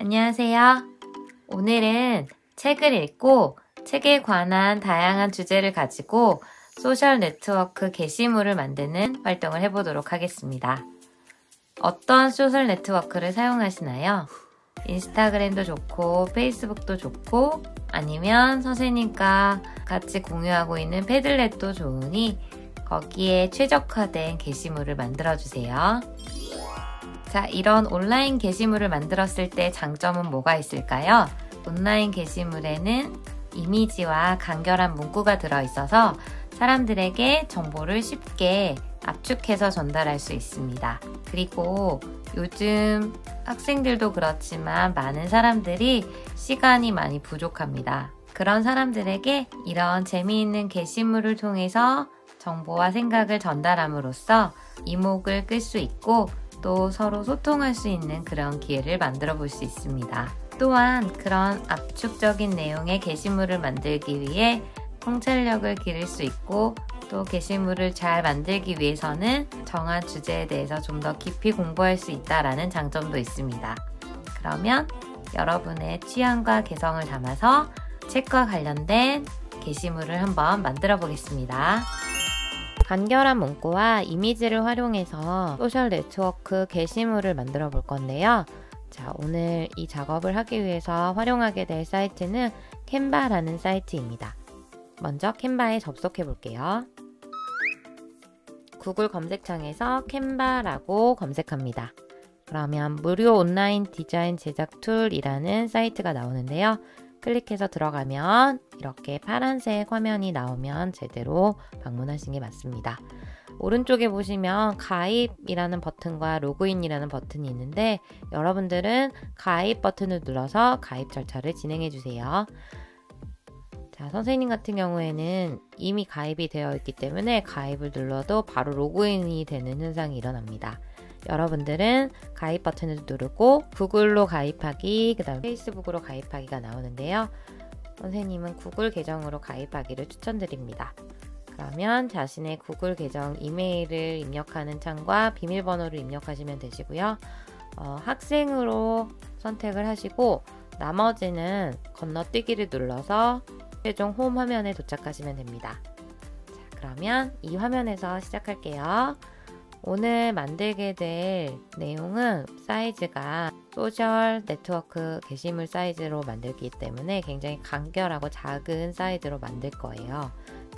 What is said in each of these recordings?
안녕하세요. 오늘은 책을 읽고 책에 관한 다양한 주제를 가지고 소셜 네트워크 게시물을 만드는 활동을 해보도록 하겠습니다. 어떤 소셜 네트워크를 사용하시나요? 인스타그램도 좋고 페이스북도 좋고 아니면 선생님과 같이 공유하고 있는 패들렛도 좋으니 거기에 최적화된 게시물을 만들어주세요. 자, 이런 온라인 게시물을 만들었을 때 장점은 뭐가 있을까요? 온라인 게시물에는 이미지와 간결한 문구가 들어있어서 사람들에게 정보를 쉽게 압축해서 전달할 수 있습니다. 그리고 요즘 학생들도 그렇지만 많은 사람들이 시간이 많이 부족합니다. 그런 사람들에게 이런 재미있는 게시물을 통해서 정보와 생각을 전달함으로써 이목을 끌 수 있고 또 서로 소통할 수 있는 그런 기회를 만들어 볼 수 있습니다. 또한 그런 압축적인 내용의 게시물을 만들기 위해 통찰력을 기를 수 있고 또 게시물을 잘 만들기 위해서는 정한 주제에 대해서 좀 더 깊이 공부할 수 있다는 장점도 있습니다. 그러면 여러분의 취향과 개성을 담아서 책과 관련된 게시물을 한번 만들어 보겠습니다. 간결한 문구와 이미지를 활용해서 소셜 네트워크 게시물을 만들어 볼 건데요. 자, 오늘 이 작업을 하기 위해서 활용하게 될 사이트는 캔바라는 사이트입니다. 먼저 캔바에 접속해 볼게요. 구글 검색창에서 캔바라고 검색합니다. 그러면 무료 온라인 디자인 제작 툴이라는 사이트가 나오는데요. 클릭해서 들어가면 이렇게 파란색 화면이 나오면 제대로 방문하신 게 맞습니다. 오른쪽에 보시면 가입이라는 버튼과 로그인이라는 버튼이 있는데 여러분들은 가입 버튼을 눌러서 가입 절차를 진행해 주세요. 자, 선생님 같은 경우에는 이미 가입이 되어 있기 때문에 가입을 눌러도 바로 로그인이 되는 현상이 일어납니다. 여러분들은 가입 버튼을 누르고 구글로 가입하기, 그 다음에 페이스북으로 가입하기가 나오는데요. 선생님은 구글 계정으로 가입하기를 추천드립니다. 그러면 자신의 구글 계정 이메일을 입력하는 창과 비밀번호를 입력하시면 되시고요. 학생으로 선택을 하시고 나머지는 건너뛰기를 눌러서 최종 홈 화면에 도착하시면 됩니다. 자, 그러면 이 화면에서 시작할게요. 오늘 만들게 될 내용은 사이즈가 소셜 네트워크 게시물 사이즈로 만들기 때문에 굉장히 간결하고 작은 사이즈로 만들 거예요.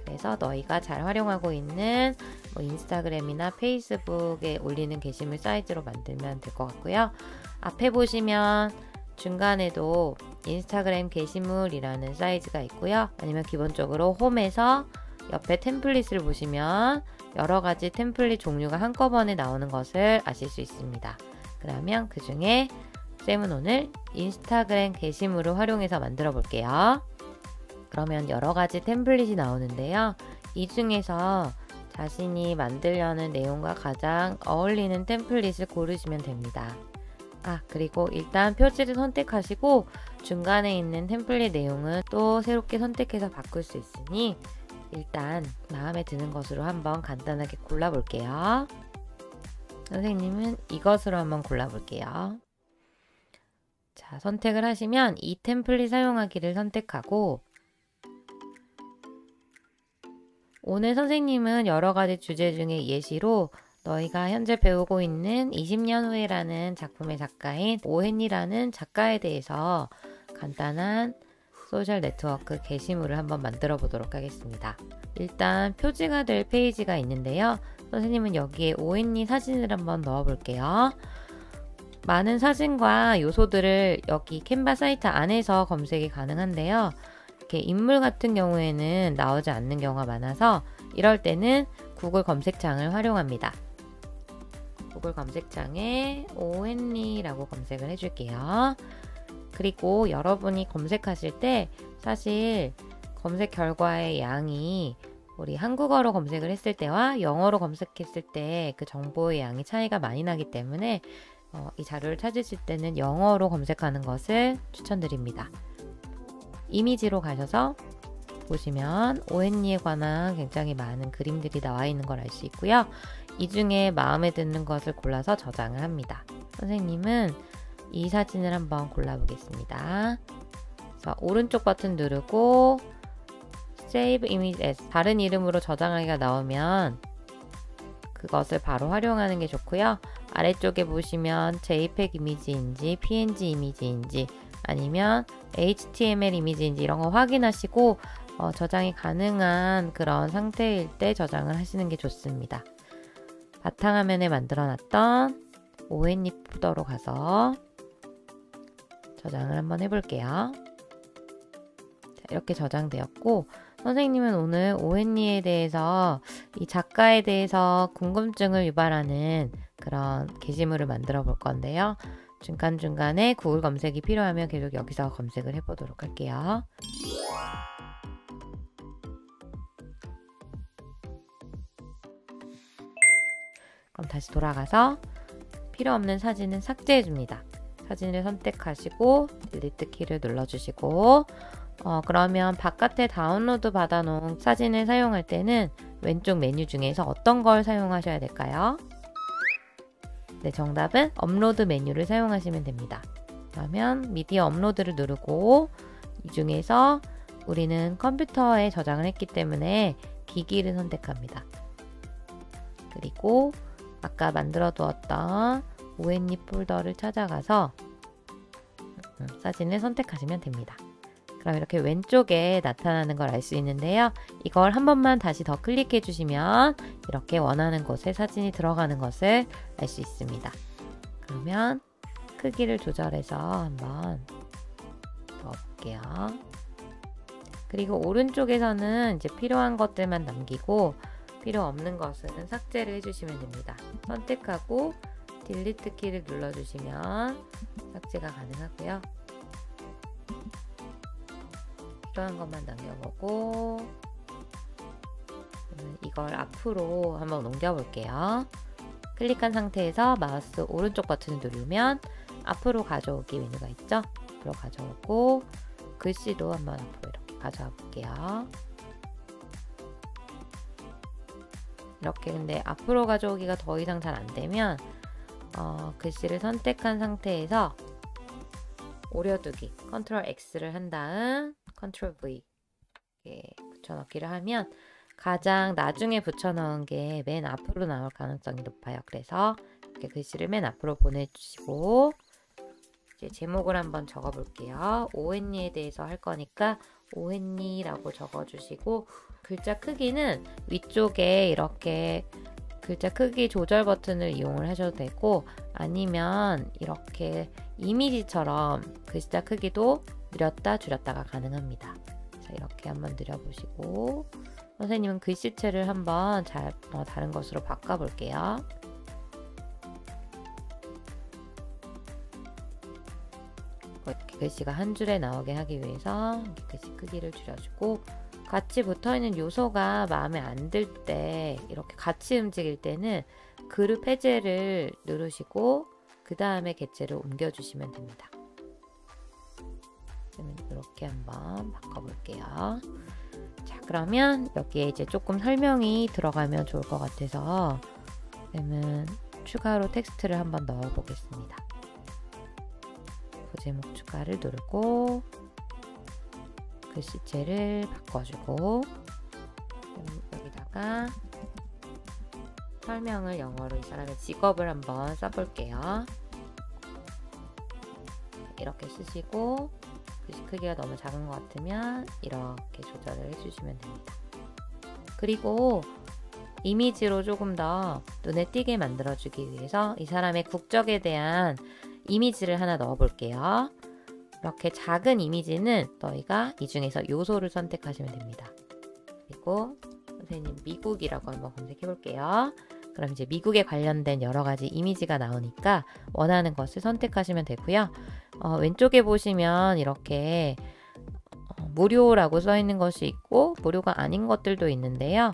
그래서 너희가 잘 활용하고 있는 인스타그램이나 페이스북에 올리는 게시물 사이즈로 만들면 될 것 같고요. 앞에 보시면 중간에도 인스타그램 게시물이라는 사이즈가 있고요. 아니면 기본적으로 홈에서 옆에 템플릿을 보시면 여러가지 템플릿 종류가 한꺼번에 나오는 것을 아실 수 있습니다. 그러면 그 중에 쌤은 오늘 인스타그램 게시물을 활용해서 만들어 볼게요. 그러면 여러가지 템플릿이 나오는데요. 이 중에서 자신이 만들려는 내용과 가장 어울리는 템플릿을 고르시면 됩니다. 그리고 일단 표지를 선택하시고 중간에 있는 템플릿 내용은 또 새롭게 선택해서 바꿀 수 있으니 일단 마음에 드는 것으로 한번 간단하게 골라볼게요. 선생님은 이것으로 한번 골라볼게요. 자, 선택을 하시면 이 템플릿 사용하기를 선택하고 오늘 선생님은 여러가지 주제 중에 예시로 너희가 현재 배우고 있는 20년 후에라는 작품의 작가인 오헨리라는 작가에 대해서 간단한 소셜 네트워크 게시물을 한번 만들어 보도록 하겠습니다. 일단 표지가 될 페이지가 있는데요. 선생님은 여기에 오헨리 사진을 한번 넣어 볼게요. 많은 사진과 요소들을 여기 캔바 사이트 안에서 검색이 가능한데요. 이렇게 인물 같은 경우에는 나오지 않는 경우가 많아서 이럴 때는 구글 검색창을 활용합니다. 구글 검색창에 오헨리라고 검색을 해줄게요. 그리고 여러분이 검색하실 때 사실 검색 결과의 양이 우리 한국어로 검색을 했을 때와 영어로 검색했을 때 그 정보의 양이 차이가 많이 나기 때문에 이 자료를 찾으실 때는 영어로 검색하는 것을 추천드립니다. 이미지로 가셔서 보시면 오헨리에 관한 굉장히 많은 그림들이 나와 있는 걸 알 수 있고요. 이 중에 마음에 드는 것을 골라서 저장을 합니다. 선생님은 이 사진을 한번 골라보겠습니다. 그래서 오른쪽 버튼 누르고 Save Image as 다른 이름으로 저장하기가 나오면 그것을 바로 활용하는 게 좋고요. 아래쪽에 보시면 JPEG 이미지인지 PNG 이미지인지 아니면 HTML 이미지인지 이런 거 확인하시고 저장이 가능한 그런 상태일 때 저장을 하시는 게 좋습니다. 바탕화면에 만들어놨던 ONE 폴더로 가서 저장을 한번 해볼게요. 자, 이렇게 저장되었고 선생님은 오늘 ONE에 대해서 이 작가에 대해서 궁금증을 유발하는 그런 게시물을 만들어 볼 건데요. 중간중간에 구글 검색이 필요하면 계속 여기서 검색을 해보도록 할게요. 그럼 다시 돌아가서 필요 없는 사진은 삭제해 줍니다. 사진을 선택하시고 딜리트 키를 눌러주시고 그러면 바깥에 다운로드 받아놓은 사진을 사용할 때는 왼쪽 메뉴 중에서 어떤 걸 사용하셔야 될까요? 네, 정답은 업로드 메뉴를 사용하시면 됩니다. 그러면 미디어 업로드를 누르고 이 중에서 우리는 컴퓨터에 저장을 했기 때문에 기기를 선택합니다. 그리고 아까 만들어 두었던 ONE 폴더를 찾아가서 사진을 선택하시면 됩니다. 그럼 이렇게 왼쪽에 나타나는 걸 알 수 있는데요. 이걸 한 번만 다시 더 클릭해 주시면 이렇게 원하는 곳에 사진이 들어가는 것을 알 수 있습니다. 그러면 크기를 조절해서 한번 넣어볼게요. 그리고 오른쪽에서는 이제 필요한 것들만 남기고 필요 없는 것은 삭제를 해주시면 됩니다. 선택하고 딜리트 키를 눌러주시면 삭제가 가능하고요. 필요한 것만 남겨보고 이걸 앞으로 한번 옮겨볼게요. 클릭한 상태에서 마우스 오른쪽 버튼을 누르면 앞으로 가져오기 메뉴가 있죠? 앞으로 가져오고 글씨도 한번 앞으로 이렇게 가져와 볼게요. 이렇게 근데 앞으로 가져오기가 더 이상 잘 안되면 글씨를 선택한 상태에서 오려두기 Ctrl X를 한 다음 Ctrl V 이렇게 붙여넣기를 하면 가장 나중에 붙여넣은 게 맨 앞으로 나올 가능성이 높아요. 그래서 이렇게 글씨를 맨 앞으로 보내주시고 이제 제목을 한번 적어볼게요. ONE에 대해서 할 거니까 ONE라고 적어주시고 글자 크기는 위쪽에 이렇게 글자 크기 조절 버튼을 이용을 하셔도 되고 아니면 이렇게 이미지처럼 글자 크기도 늘렸다 줄였다가 가능합니다. 자, 이렇게 한번 늘려보시고 선생님은 글씨체를 한번 다른 것으로 바꿔볼게요. 이렇게 글씨가 한 줄에 나오게 하기 위해서 글씨 크기를 줄여주고 같이 붙어있는 요소가 마음에 안 들 때 이렇게 같이 움직일 때는 그룹 해제를 누르시고 그 다음에 객체를 옮겨주시면 됩니다. 이렇게 한번 바꿔볼게요. 자, 그러면 여기에 이제 조금 설명이 들어가면 좋을 것 같아서 그러면 추가로 텍스트를 한번 넣어 보겠습니다. 부제목 추가를 누르고 글씨체를 바꿔주고 여기다가 설명을 영어로 이 사람의 직업을 한번 써볼게요. 이렇게 쓰시고 글씨 크기가 너무 작은 것 같으면 이렇게 조절을 해주시면 됩니다. 그리고 이미지로 조금 더 눈에 띄게 만들어주기 위해서 이 사람의 국적에 대한 이미지를 하나 넣어볼게요. 이렇게 작은 이미지는 저희가 이 중에서 요소를 선택하시면 됩니다. 그리고 선생님 미국이라고 한번 검색해 볼게요. 그럼 이제 미국에 관련된 여러 가지 이미지가 나오니까 원하는 것을 선택하시면 되고요. 왼쪽에 보시면 이렇게 무료라고 써 있는 것이 있고 무료가 아닌 것들도 있는데요.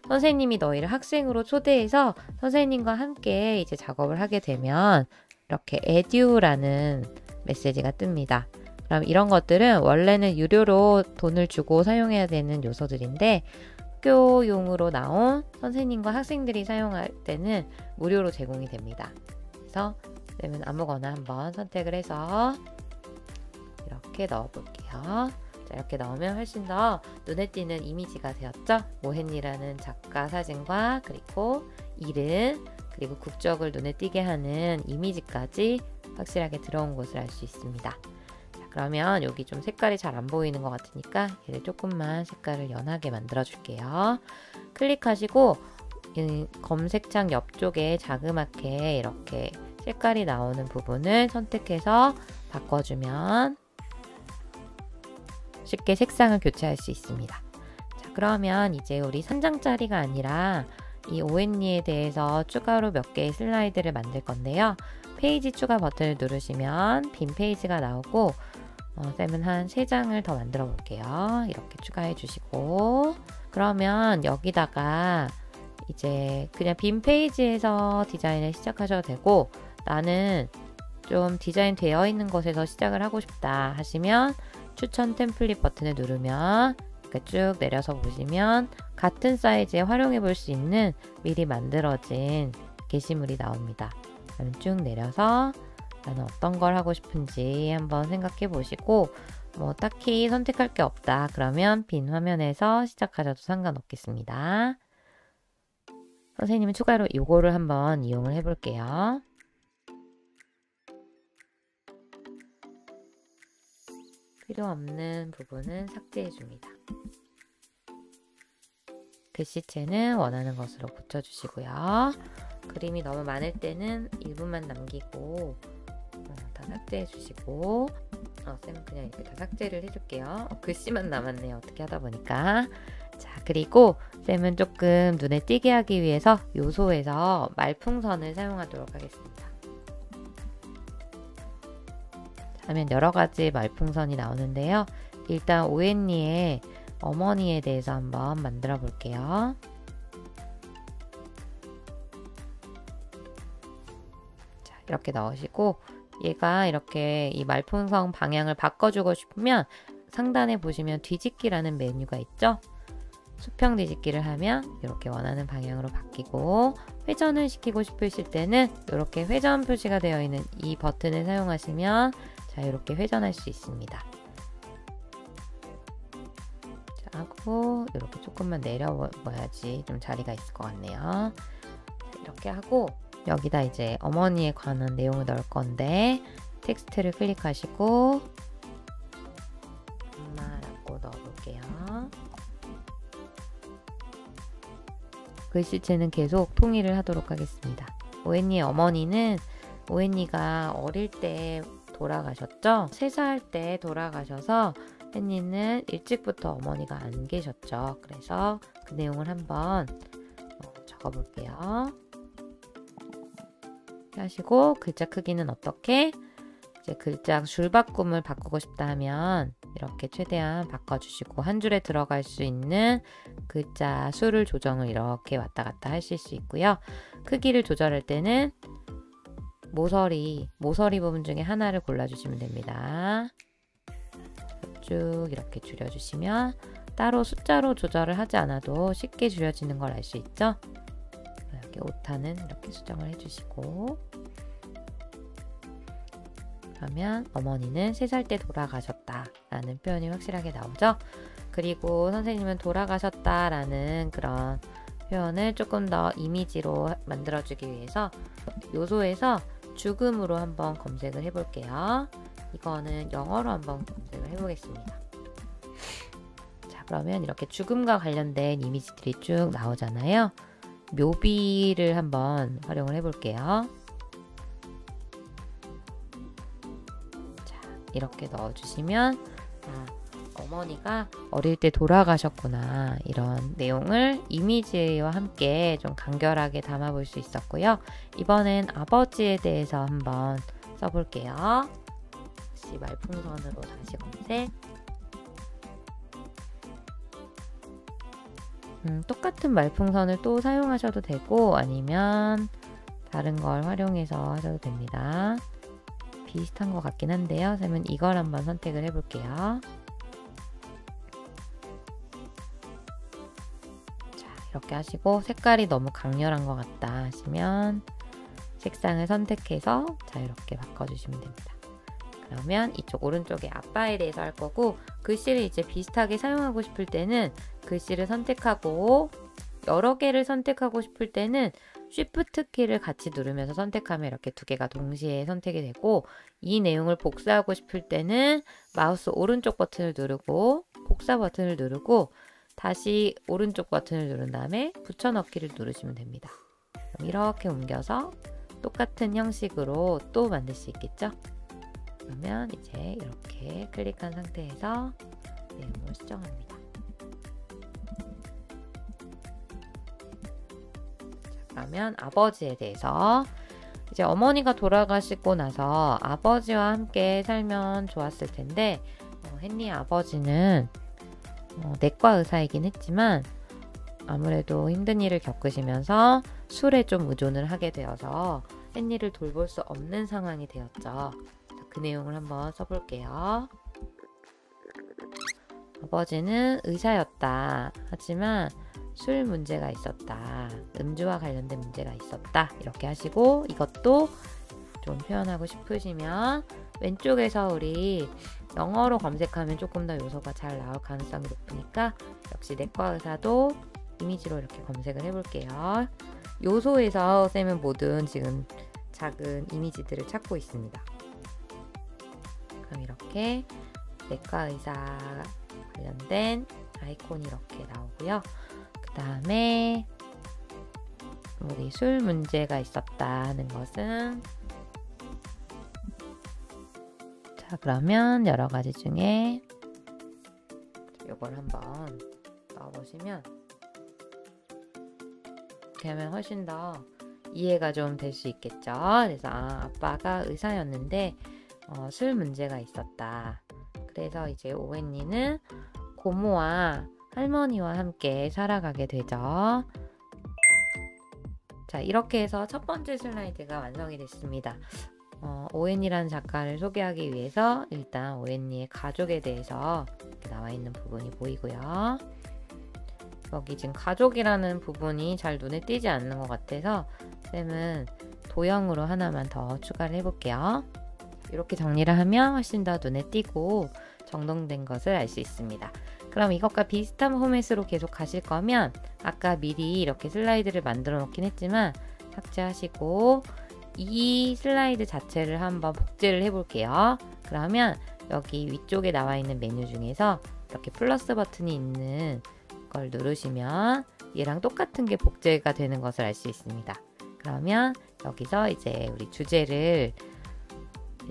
선생님이 너희를 학생으로 초대해서 선생님과 함께 이제 작업을 하게 되면 이렇게 edu라는 메시지가 뜹니다. 그럼 이런 것들은 원래는 유료로 돈을 주고 사용해야 되는 요소들인데 학교용으로 나온 선생님과 학생들이 사용할 때는 무료로 제공이 됩니다. 그래서 쌤은 아무거나 한번 선택을 해서 이렇게 넣어 볼게요. 자, 이렇게 넣으면 훨씬 더 눈에 띄는 이미지가 되었죠? 모헨리라는 작가 사진과 그리고 이름 그리고 국적을 눈에 띄게 하는 이미지까지 확실하게 들어온 것을 알 수 있습니다. 자, 그러면 여기 좀 색깔이 잘 안 보이는 것 같으니까 얘를 조금만 색깔을 연하게 만들어 줄게요. 클릭하시고 검색창 옆쪽에 자그맣게 이렇게 색깔이 나오는 부분을 선택해서 바꿔주면 쉽게 색상을 교체할 수 있습니다. 자, 그러면 이제 우리 3장짜리가 아니라 이 오앤리에 대해서 추가로 몇 개의 슬라이드를 만들 건데요. 페이지 추가 버튼을 누르시면 빈 페이지가 나오고 쌤은 한 3장을 더 만들어 볼게요. 이렇게 추가해 주시고 그러면 여기다가 이제 그냥 빈 페이지에서 디자인을 시작하셔도 되고 나는 좀 디자인 되어 있는 곳에서 시작을 하고 싶다 하시면 추천 템플릿 버튼을 누르면 이렇게 쭉 내려서 보시면 같은 사이즈에 활용해 볼 수 있는 미리 만들어진 게시물이 나옵니다. 그럼 쭉 내려서 나는 어떤 걸 하고 싶은지 한번 생각해 보시고 뭐 딱히 선택할 게 없다 그러면 빈 화면에서 시작하셔도 상관없겠습니다. 선생님은 추가로 이거를 한번 이용을 해 볼게요. 필요 없는 부분은 삭제해 줍니다. 글씨체는 원하는 것으로 붙여주시고요. 그림이 너무 많을 때는 일부만 남기고 다 삭제해 주시고 쌤은 그냥 이렇게 다 삭제를 해줄게요. 글씨만 남았네요. 어떻게 하다 보니까. 자, 그리고 쌤은 조금 눈에 띄게 하기 위해서 요소에서 말풍선을 사용하도록 하겠습니다. 하면 여러가지 말풍선이 나오는데요. 일단 오앤리의 어머니에 대해서 한번 만들어 볼게요. 자, 이렇게 넣으시고 얘가 이렇게 이 말풍선 방향을 바꿔주고 싶으면 상단에 보시면 뒤집기라는 메뉴가 있죠. 수평 뒤집기를 하면 이렇게 원하는 방향으로 바뀌고 회전을 시키고 싶으실 때는 이렇게 회전 표시가 되어 있는 이 버튼을 사용하시면 자, 이렇게 회전할 수 있습니다. 자, 하고 이렇게 조금만 내려봐야지 좀 자리가 있을 것 같네요. 자, 이렇게 하고 여기다 이제 어머니에 관한 내용을 넣을 건데 텍스트를 클릭하시고 엄마라고 넣어볼게요. 글씨체는 계속 통일을 하도록 하겠습니다. 오앤리의 어머니는 오앤리가 어릴 때 돌아가셨죠? 3살 때 돌아가셔서 헨리는 일찍부터 어머니가 안 계셨죠. 그래서 그 내용을 한번 적어볼게요. 하시고 글자 크기는 어떻게? 이제 글자 줄바꿈을 바꾸고 싶다 하면 이렇게 최대한 바꿔주시고 한 줄에 들어갈 수 있는 글자 수를 조정을 이렇게 왔다 갔다 하실 수 있고요. 크기를 조절할 때는 모서리 부분 중에 하나를 골라주시면 됩니다. 쭉 이렇게 줄여주시면 따로 숫자로 조절을 하지 않아도 쉽게 줄여지는 걸 알 수 있죠. 이렇게 오타는 이렇게 수정을 해주시고 그러면 어머니는 3살 때 돌아가셨다 라는 표현이 확실하게 나오죠. 그리고 선생님은 돌아가셨다 라는 그런 표현을 조금 더 이미지로 만들어주기 위해서 요소에서 죽음으로 한번 검색을 해볼게요. 이거는 영어로 한번 검색을 해보겠습니다. 자, 그러면 이렇게 죽음과 관련된 이미지들이 쭉 나오잖아요. 묘비를 한번 활용을 해볼게요. 자, 이렇게 넣어주시면 어머니가 어릴 때 돌아가셨구나 이런 내용을 이미지와 함께 좀 간결하게 담아볼 수 있었고요. 이번엔 아버지에 대해서 한번 써볼게요. 다시 말풍선으로 다시 검색. 똑같은 말풍선을 또 사용하셔도 되고 아니면 다른 걸 활용해서 하셔도 됩니다. 비슷한 것 같긴 한데요. 쌤은 이걸 한번 선택을 해볼게요. 자, 이렇게 하시고 색깔이 너무 강렬한 것 같다 하시면 색상을 선택해서 자 이렇게 바꿔주시면 됩니다. 그러면 이쪽 오른쪽에 아빠에 대해서 할 거고, 글씨를 이제 비슷하게 사용하고 싶을 때는 글씨를 선택하고, 여러 개를 선택하고 싶을 때는 Shift 키를 같이 누르면서 선택하면 이렇게 두 개가 동시에 선택이 되고, 이 내용을 복사하고 싶을 때는 마우스 오른쪽 버튼을 누르고 복사 버튼을 누르고 다시 오른쪽 버튼을 누른 다음에 붙여넣기를 누르시면 됩니다. 그럼 이렇게 옮겨서 똑같은 형식으로 또 만들 수 있겠죠? 그러면 이제 이렇게 클릭한 상태에서 내용을 수정합니다. 자, 그러면 아버지에 대해서 이제 어머니가 돌아가시고 나서 아버지와 함께 살면 좋았을 텐데, 헨리의 아버지는 내과 의사이긴 했지만 아무래도 힘든 일을 겪으시면서 술에 좀 의존을 하게 되어서 헨리를 돌볼 수 없는 상황이 되었죠. 그 내용을 한번 써볼게요. 아버지는 의사였다. 하지만 술 문제가 있었다. 음주와 관련된 문제가 있었다. 이렇게 하시고, 이것도 좀 표현하고 싶으시면 왼쪽에서 우리 영어로 검색하면 조금 더 요소가 잘 나올 가능성이 높으니까 역시 내과 의사도 이미지로 이렇게 검색을 해볼게요. 요소에서 쌤은 모든 지금 작은 이미지들을 찾고 있습니다. 그럼 이렇게 내과 의사 관련된 아이콘이 이렇게 나오고요. 그 다음에 우리 술 문제가 있었다 하는 것은, 자 그러면 여러 가지 중에 이걸 한번 넣어보시면 이렇게 하면 훨씬 더 이해가 좀 될 수 있겠죠. 그래서 아빠가 의사였는데 술 문제가 있었다. 그래서 이제 오웬리는 고모와 할머니와 함께 살아가게 되죠. 자, 이렇게 해서 첫 번째 슬라이드가 완성이 됐습니다. 오웬리라는 작가를 소개하기 위해서 일단 오웬리의 가족에 대해서 이렇게 나와 있는 부분이 보이고요. 여기 지금 가족이라는 부분이 잘 눈에 띄지 않는 것 같아서 쌤은 도형으로 하나만 더 추가를 해볼게요. 이렇게 정리를 하면 훨씬 더 눈에 띄고 정돈된 것을 알 수 있습니다. 그럼 이것과 비슷한 포맷으로 계속 가실 거면 아까 미리 이렇게 슬라이드를 만들어 놓긴 했지만 삭제하시고 이 슬라이드 자체를 한번 복제를 해볼게요. 그러면 여기 위쪽에 나와 있는 메뉴 중에서 이렇게 플러스 버튼이 있는 걸 누르시면 얘랑 똑같은 게 복제가 되는 것을 알 수 있습니다. 그러면 여기서 이제 우리 주제를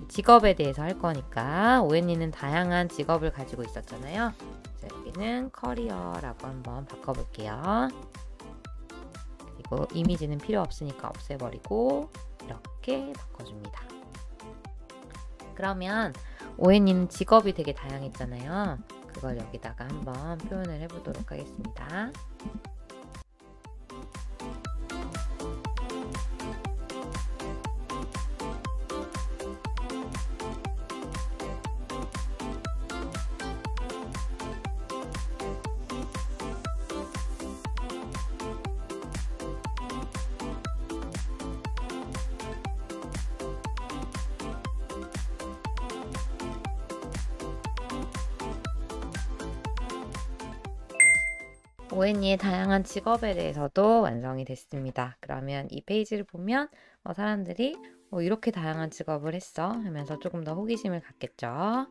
직업에 대해서 할 거니까, 오웬리는 다양한 직업을 가지고 있었잖아요. 그래서 여기는 커리어라고 한번 바꿔볼게요. 그리고 이미지는 필요 없으니까 없애버리고 이렇게 바꿔줍니다. 그러면 오웬리는 직업이 되게 다양했잖아요. 그걸 여기다가 한번 표현을 해보도록 하겠습니다. 오웬리의 다양한 직업에 대해서도 완성이 됐습니다. 그러면 이 페이지를 보면 사람들이 이렇게 다양한 직업을 했어 하면서 조금 더 호기심을 갖겠죠.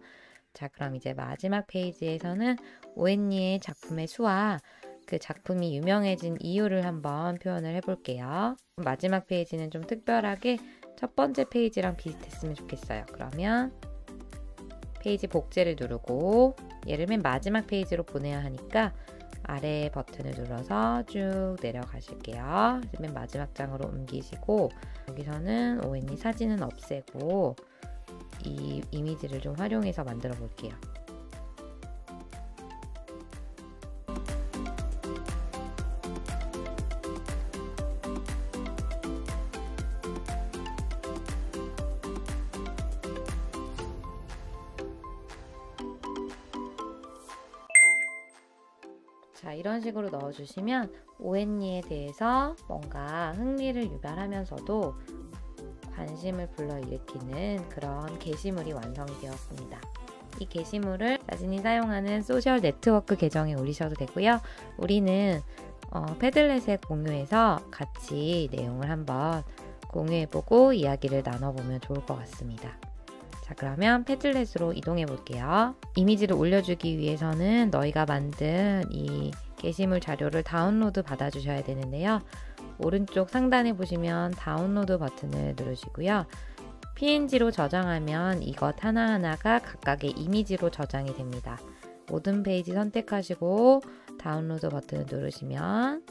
자, 그럼 이제 마지막 페이지에서는 오웬리의 작품의 수와 그 작품이 유명해진 이유를 한번 표현을 해볼게요. 마지막 페이지는 좀 특별하게 첫 번째 페이지랑 비슷했으면 좋겠어요. 그러면 페이지 복제를 누르고 얘를 맨 마지막 페이지로 보내야 하니까 아래 버튼을 눌러서 쭉 내려가실게요. 맨 마지막 장으로 옮기시고 여기서는 오웬리 사진은 없애고 이 이미지를 좀 활용해서 만들어 볼게요. 자, 이런 식으로 넣어주시면 오웬리에 대해서 뭔가 흥미를 유발하면서도 관심을 불러일으키는 그런 게시물이 완성이 되었습니다. 이 게시물을 자신이 사용하는 소셜 네트워크 계정에 올리셔도 되고요. 우리는 패들렛에 공유해서 같이 내용을 한번 공유해보고 이야기를 나눠보면 좋을 것 같습니다. 자, 그러면 패들렛으로 이동해 볼게요. 이미지를 올려주기 위해서는 너희가 만든 이 게시물 자료를 다운로드 받아주셔야 되는데요. 오른쪽 상단에 보시면 다운로드 버튼을 누르시고요. PNG로 저장하면 이것 하나하나가 각각의 이미지로 저장이 됩니다. 모든 페이지 선택하시고 다운로드 버튼을 누르시면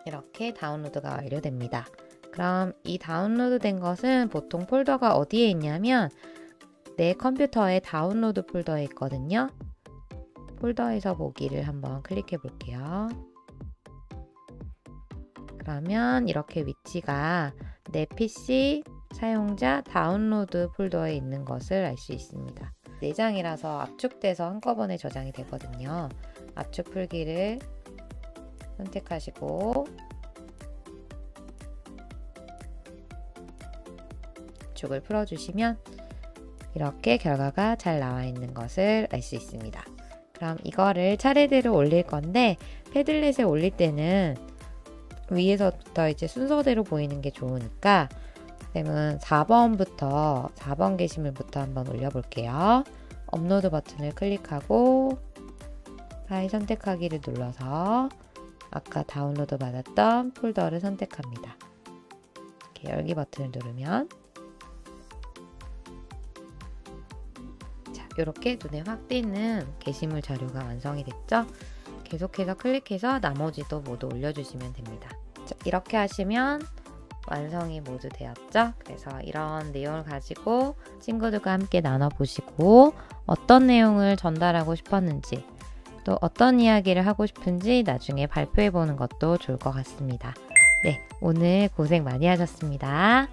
이렇게 다운로드가 완료됩니다. 그럼 이 다운로드 된 것은 보통 폴더가 어디에 있냐면 내 컴퓨터에 다운로드 폴더에 있거든요. 폴더에서 보기를 한번 클릭해 볼게요. 그러면 이렇게 위치가 내 PC 사용자 다운로드 폴더에 있는 것을 알 수 있습니다. 4장이라서 압축돼서 한꺼번에 저장이 되거든요. 압축 풀기를 선택하시고 압축을 풀어주시면 이렇게 결과가 잘 나와 있는 것을 알 수 있습니다. 그럼 이거를 차례대로 올릴 건데 패들렛에 올릴 때는 위에서부터 이제 순서대로 보이는 게 좋으니까 그러면 4번 게시물부터 한번 올려볼게요. 업로드 버튼을 클릭하고 파일 선택하기를 눌러서 아까 다운로드 받았던 폴더를 선택합니다. 이렇게 열기 버튼을 누르면 자, 이렇게 눈에 확 띄는 게시물 자료가 완성이 됐죠? 계속해서 클릭해서 나머지도 모두 올려주시면 됩니다. 자, 이렇게 하시면 완성이 모두 되었죠? 그래서 이런 내용을 가지고 친구들과 함께 나눠보시고 어떤 내용을 전달하고 싶었는지 또 어떤 이야기를 하고 싶은지 나중에 발표해보는 것도 좋을 것 같습니다. 네, 오늘 고생 많이 하셨습니다.